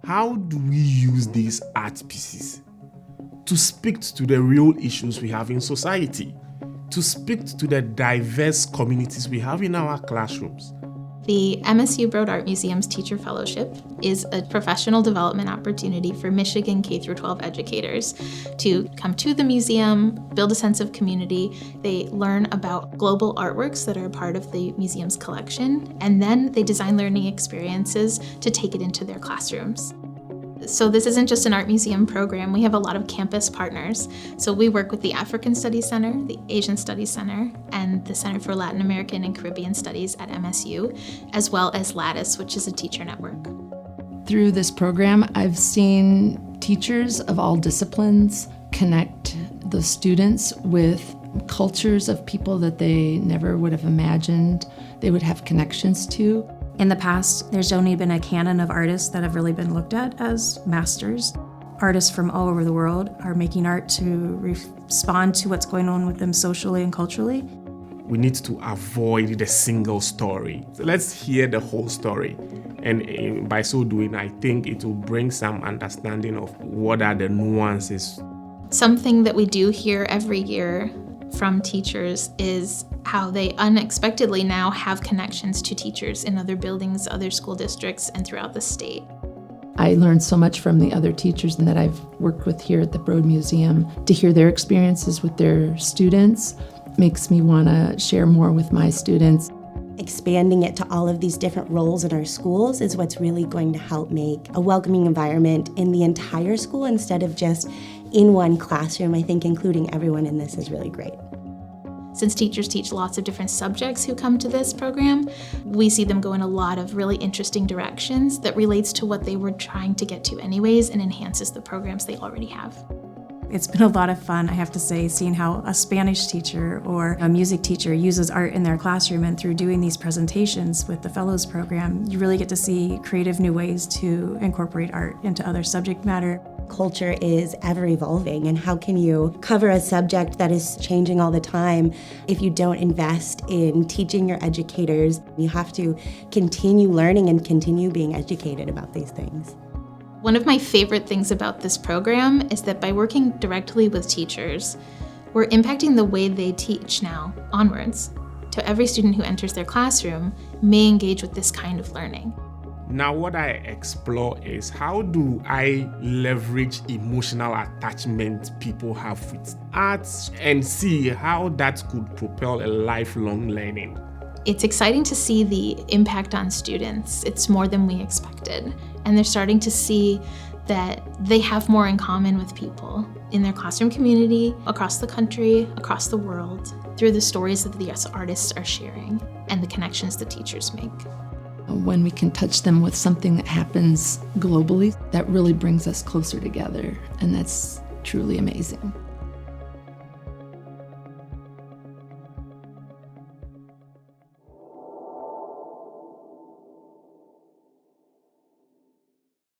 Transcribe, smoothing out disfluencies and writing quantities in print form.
How do we use these art pieces to speak to the real issues we have in society, to speak to the diverse communities we have in our classrooms? The MSU Broad Art Museum's Teacher Fellowship is a professional development opportunity for Michigan K-12 educators to come to the museum, build a sense of community. They learn about global artworks that are part of the museum's collection, and then they design learning experiences to take it into their classrooms. So this isn't just an art museum program. We have a lot of campus partners. So we work with the African Studies Center, the Asian Studies Center, and the Center for Latin American and Caribbean Studies at MSU, as well as Lattice, which is a teacher network. Through this program, I've seen teachers of all disciplines connect the students with cultures of people that they never would have imagined they would have connections to. In the past, there's only been a canon of artists that have really been looked at as masters. Artists from all over the world are making art to respond to what's going on with them socially and culturally. We need to avoid the single story. So let's hear the whole story. And by so doing, I think it will bring some understanding of what are the nuances. Something that we do hear every year from teachers is how they unexpectedly now have connections to teachers in other buildings, other school districts, and throughout the state. I learned so much from the other teachers that I've worked with here at the Broad Museum. To hear their experiences with their students makes me want to share more with my students. Expanding it to all of these different roles in our schools is what's really going to help make a welcoming environment in the entire school instead of just in one classroom. I think including everyone in this is really great. Since teachers teach lots of different subjects who come to this program, we see them go in a lot of really interesting directions that relates to what they were trying to get to anyways and enhances the programs they already have. It's been a lot of fun, I have to say, seeing how a Spanish teacher or a music teacher uses art in their classroom, and through doing these presentations with the Fellows program, you really get to see creative new ways to incorporate art into other subject matter. Culture is ever evolving, and how can you cover a subject that is changing all the time if you don't invest in teaching your educators? You have to continue learning and continue being educated about these things. One of my favorite things about this program is that by working directly with teachers, we're impacting the way they teach now onwards. So every student who enters their classroom may engage with this kind of learning. Now what I explore is how do I leverage emotional attachment people have with arts and see how that could propel a lifelong learning. It's exciting to see the impact on students. It's more than we expected. And they're starting to see that they have more in common with people in their classroom community, across the country, across the world, through the stories that the artists are sharing and the connections the teachers make. When we can touch them with something that happens globally, that really brings us closer together, and that's truly amazing.